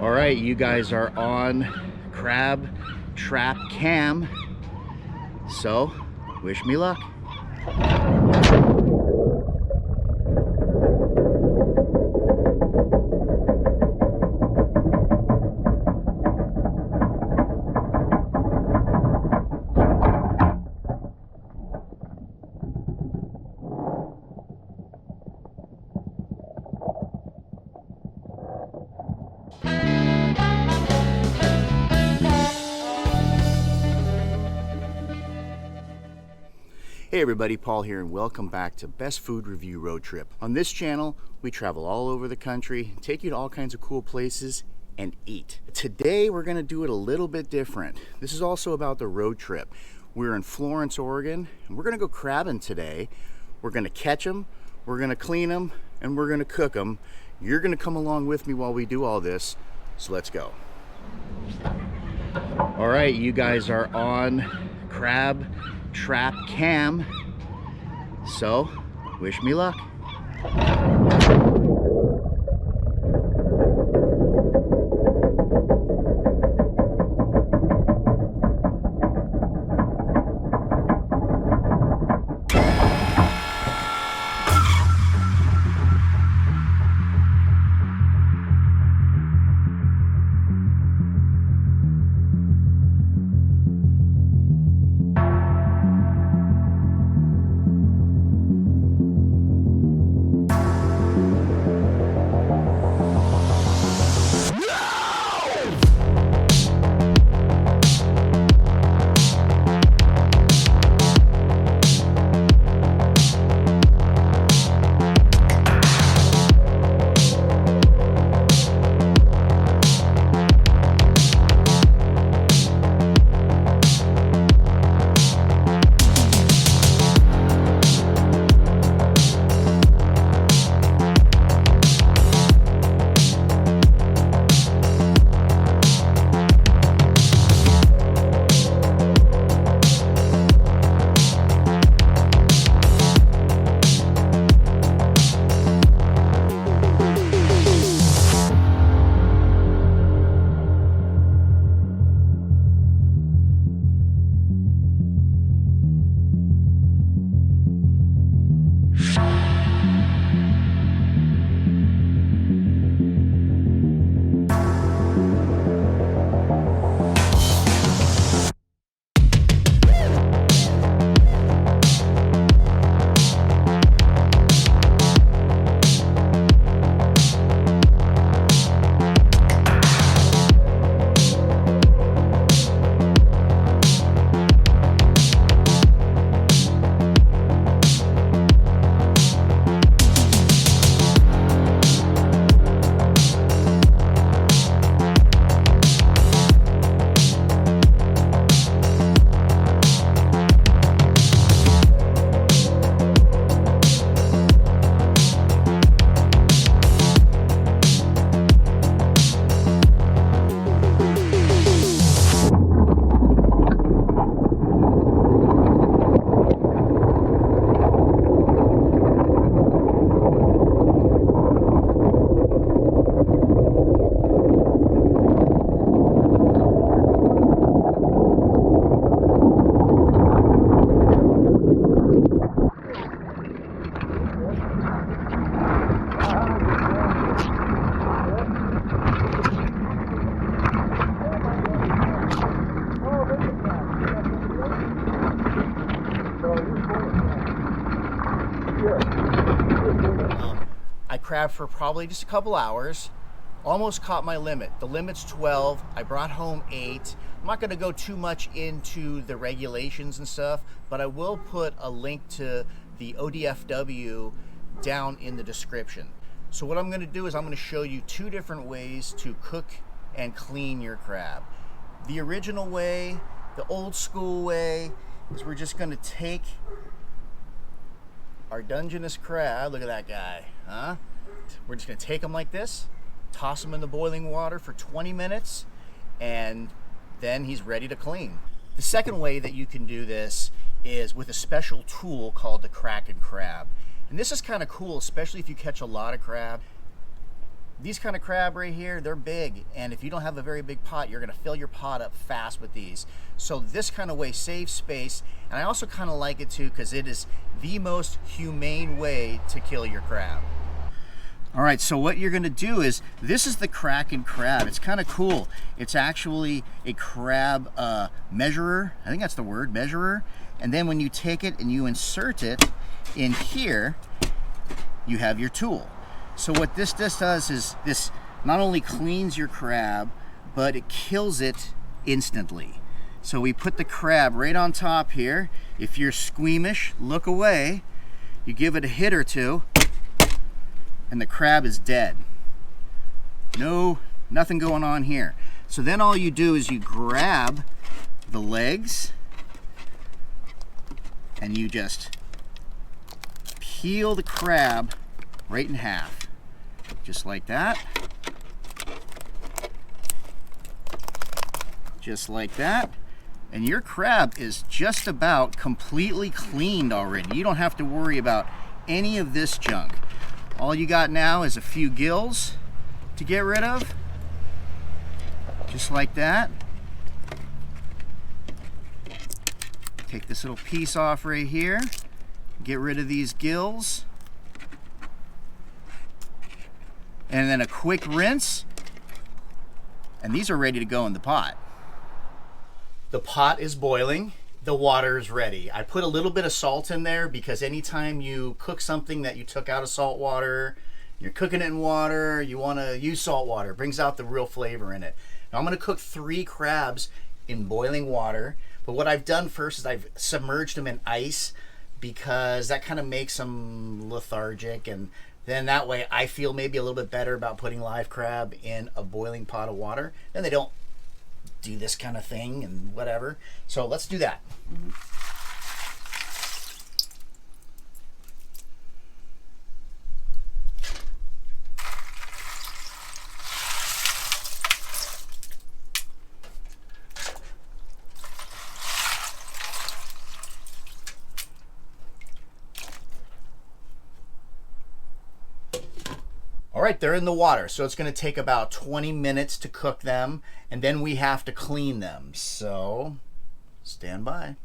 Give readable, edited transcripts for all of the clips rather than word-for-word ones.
All right, you guys are on crab trap cam, so wish me luck. Hey everybody, Paul here, and welcome back to Best Food Review Road Trip. On this channel, we travel all over the country, take you to all kinds of cool places, and eat. Today, we're gonna do it a little bit different. This is also about the road trip. We're in Florence, Oregon, and we're gonna go crabbing today. We're gonna catch them, we're gonna clean them, and we're gonna cook them. You're gonna come along with me while we do all this, so let's go. All right, you guys are on crab trap cam, so wish me luck. I crabbed for probably just a couple hours, almost caught my limit. The limit's 12, I brought home 8. I'm not gonna go too much into the regulations and stuff, but I will put a link to the ODFW down in the description. So what I'm gonna do is I'm gonna show you 2 different ways to cook and clean your crab. The original way, the old school way, is we're just gonna take our Dungeness crab. Look at that guy, huh? We're just gonna take them like this, toss them in the boiling water for 20 minutes, and then he's ready to clean. The second way that you can do this is with a special tool called the Kraken crab. And this is kind of cool, especially if you catch a lot of crab. These kind of crab right here, they're big, and if you don't have a very big pot, you're gonna fill your pot up fast with these. So this kind of way saves space, and I also kind of like it too because it is the most humane way to kill your crab. All right, so what you're gonna do is, this is the Kraken crab. It's kind of cool. It's actually a crab measurer. I think that's the word, measurer. And then when you take it and you insert it in here, you have your tool. So what this does is this not only cleans your crab, but it kills it instantly. So we put the crab right on top here. If you're squeamish, look away. You give it a hit or two, and the crab is dead. Nothing going on here. So then all you do is you grab the legs and you just peel the crab right in half. Just like that. Just like that. And your crab is just about completely cleaned already. You don't have to worry about any of this junk. All you got now is a few gills to get rid of. Just like that. Take this little piece off right here. Get rid of these gills. And then a quick rinse. And these are ready to go in the pot. The pot is boiling. The water is ready. I put a little bit of salt in there because anytime you cook something that you took out of salt water, you're cooking it in water, you want to use salt water. It brings out the real flavor in it. Now I'm going to cook 3 crabs in boiling water. But what I've done first is I've submerged them in ice because that kind of makes them lethargic, and then that way I feel maybe a little bit better about putting live crab in a boiling pot of water. Then they don't do this kind of thing and whatever. So let's do that. All right, they're in the water, so it's going to take about 20 minutes to cook them, and then we have to clean them. So, stand by.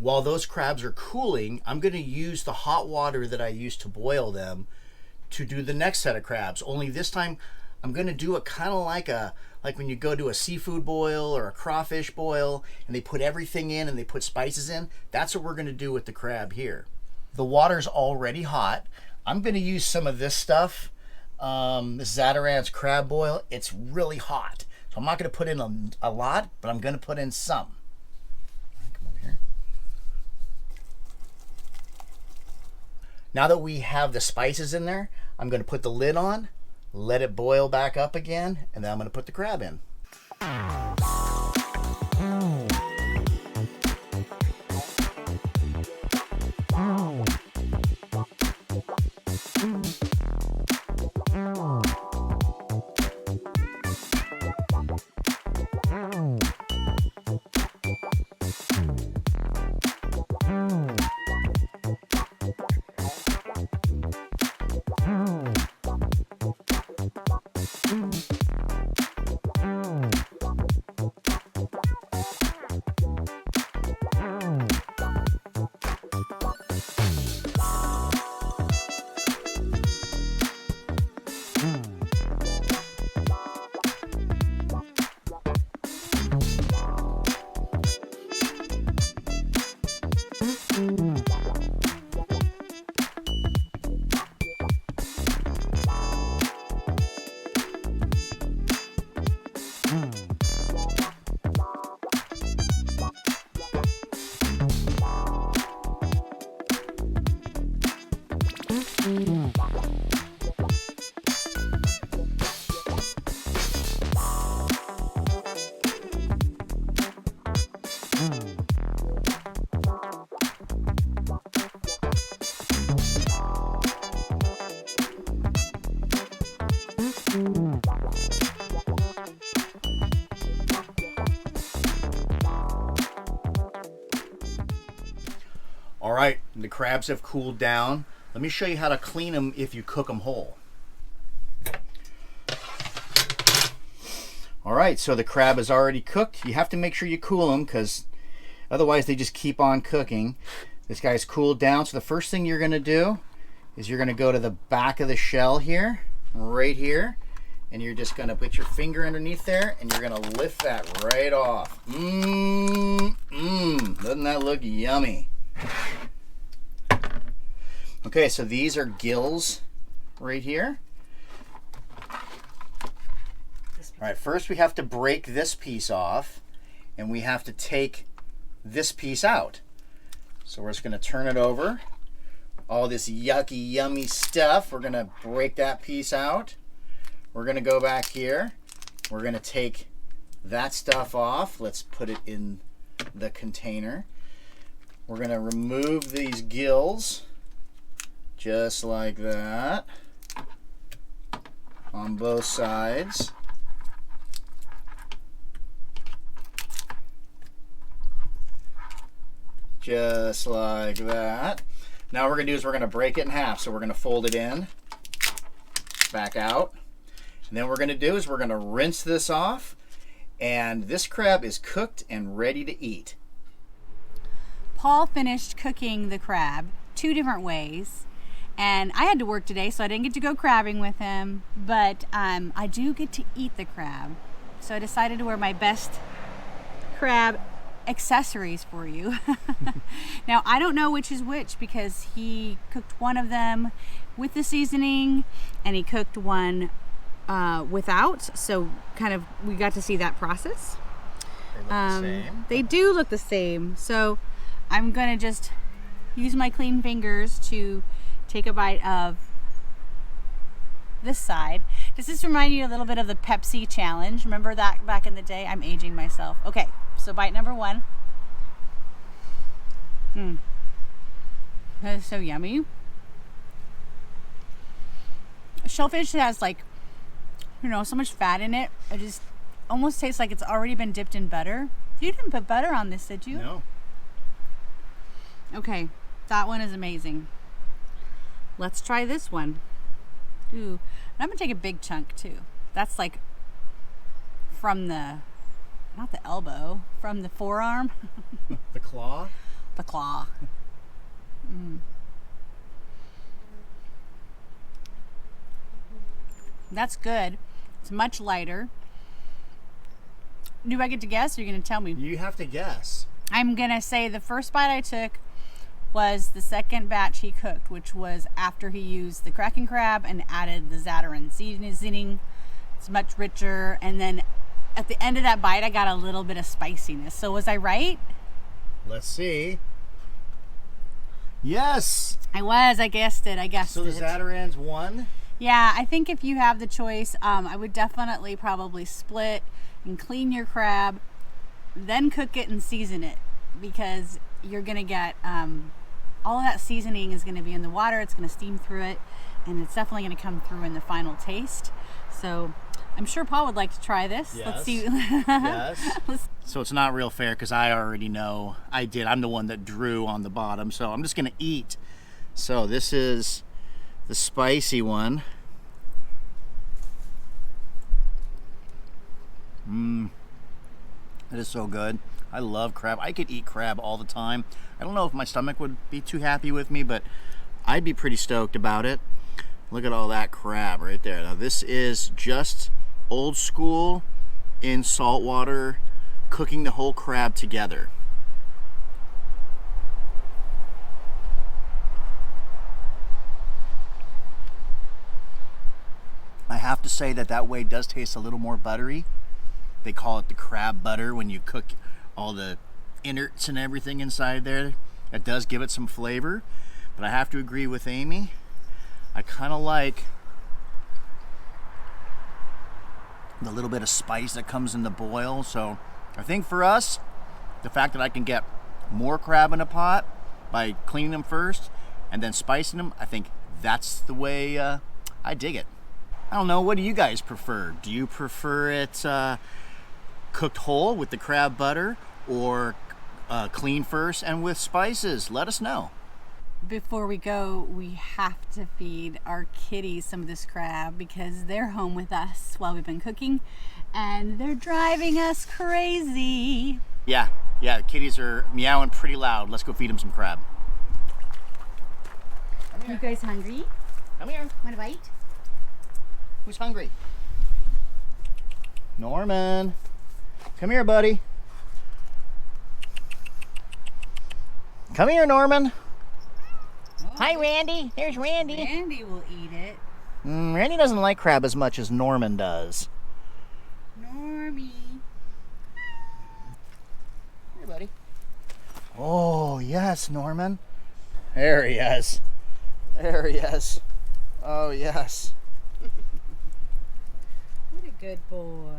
While those crabs are cooling, I'm going to use the hot water that I used to boil them to do the next set of crabs. Only this time I'm going to do it kind of like when you go to a seafood boil or a crawfish boil and they put everything in and they put spices in. That's what we're going to do with the crab here. The water's already hot. I'm going to use some of this stuff, this Zatarain's crab boil. It's really hot, so I'm not going to put in a lot, but I'm going to put in some. Now that we have the spices in there, I'm going to put the lid on, let it boil back up again, and then I'm going to put the crab in. All right, the crabs have cooled down. Let me show you how to clean them if you cook them whole. All right, so the crab is already cooked. You have to make sure you cool them because otherwise they just keep on cooking. This guy's cooled down. So the first thing you're going to do is you're going to go to the back of the shell here, right here, and you're just going to put your finger underneath there and you're going to lift that right off. Doesn't that look yummy? Okay, so these are gills right here. All right, first we have to break this piece off and we have to take this piece out. So we're just going to turn it over. All this yucky, yummy stuff, we're going to break that piece out. We're going to go back here. We're going to take that stuff off. Let's put it in the container. We're going to remove these gills just like that on both sides. Just like that. Now what we're going to do is we're going to break it in half. So we're going to fold it in, back out. And then what we're going to do is we're going to rinse this off. And this crab is cooked and ready to eat. Paul finished cooking the crab 2 different ways. And I had to work today, so I didn't get to go crabbing with him. But I do get to eat the crab. So I decided to wear my best crab accessories for you. Now I don't know which is which because he cooked one of them with the seasoning and he cooked one without, so kind of we got to see that process. They look the same. They do look the same, so I'm gonna just use my clean fingers to take a bite of this side. Does this remind you a little bit of the Pepsi challenge? Remember that back in the day? I'm aging myself. Okay, so bite number 1. That is so yummy. Shellfish has like, so much fat in it. It just almost tastes like it's already been dipped in butter. You didn't put butter on this, did you? No. Okay, that one is amazing. Let's try this one. Ooh, and I'm gonna take a big chunk too. That's like from the, not the elbow, from the forearm. The claw? The claw. That's good. It's much lighter. Do I get to guess or are you gonna tell me? You have to guess. I'm gonna say the first bite I took was the second batch he cooked, which was after he used the Kraken crab and added the Zatarain seasoning. It's much richer. And then at the end of that bite, I got a little bit of spiciness. So was I right? Let's see. Yes! I was. I guessed it. I guessed it. So the Zatarain's won? Yeah, I think if you have the choice, I would definitely probably split and clean your crab, then cook it and season it, because you're going to get all of that seasoning is going to be in the water. It's going to steam through it, and it's definitely going to come through in the final taste. So I'm sure Paul would like to try this. Yes. Let's see. Yes. So it's not real fair because I already know I did. I'm the one that drew on the bottom, so I'm just going to eat. So this is the spicy one. It is so good. I love crab. I could eat crab all the time. I don't know if my stomach would be too happy with me, but I'd be pretty stoked about it. Look at all that crab right there. Now this is just old school in saltwater, cooking the whole crab together. I have to say that way does taste a little more buttery. They call it the crab butter when you cook all the innards and everything inside there. It does give it some flavor, but I have to agree with Amy. I kind of like the little bit of spice that comes in the boil. So I think for us, the fact that I can get more crab in a pot by cleaning them first and then spicing them, I think that's the way I dig it. I don't know, what do you guys prefer? Do you prefer it cooked whole with the crab butter, or clean first and with spices? Let us know. Before we go, we have to feed our kitties some of this crab because they're home with us while we've been cooking and they're driving us crazy. Yeah, the kitties are meowing pretty loud. Let's go feed them some crab. You guys hungry? Come here. Want a bite? Who's hungry? Norman. Come here, buddy. Come here, Norman. Oh, Hi, Randy. There's Randy. Randy will eat it. Randy doesn't like crab as much as Norman does. Normie. Here, buddy. Oh, yes, Norman. There he is. There he is. Oh, yes. What a good boy.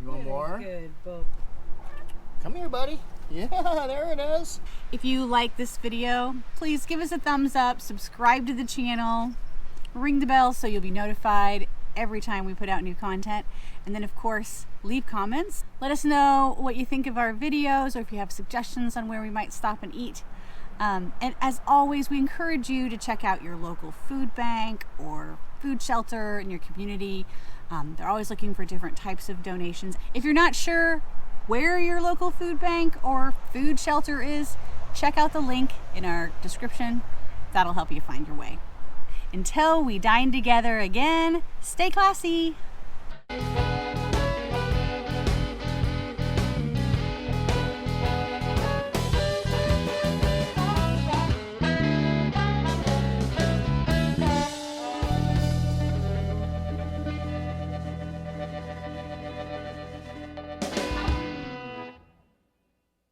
You want more? Good boy. Come here, buddy. Yeah, there it is. If you like this video, please give us a thumbs up, subscribe to the channel, ring the bell so you'll be notified every time we put out new content. And then of course, leave comments. Let us know what you think of our videos or if you have suggestions on where we might stop and eat. And as always, we encourage you to check out your local food bank or food shelter in your community. They're always looking for different types of donations. If you're not sure where your local food bank or food shelter is, check out the link in our description. That'll help you find your way. Until we dine together again, stay classy.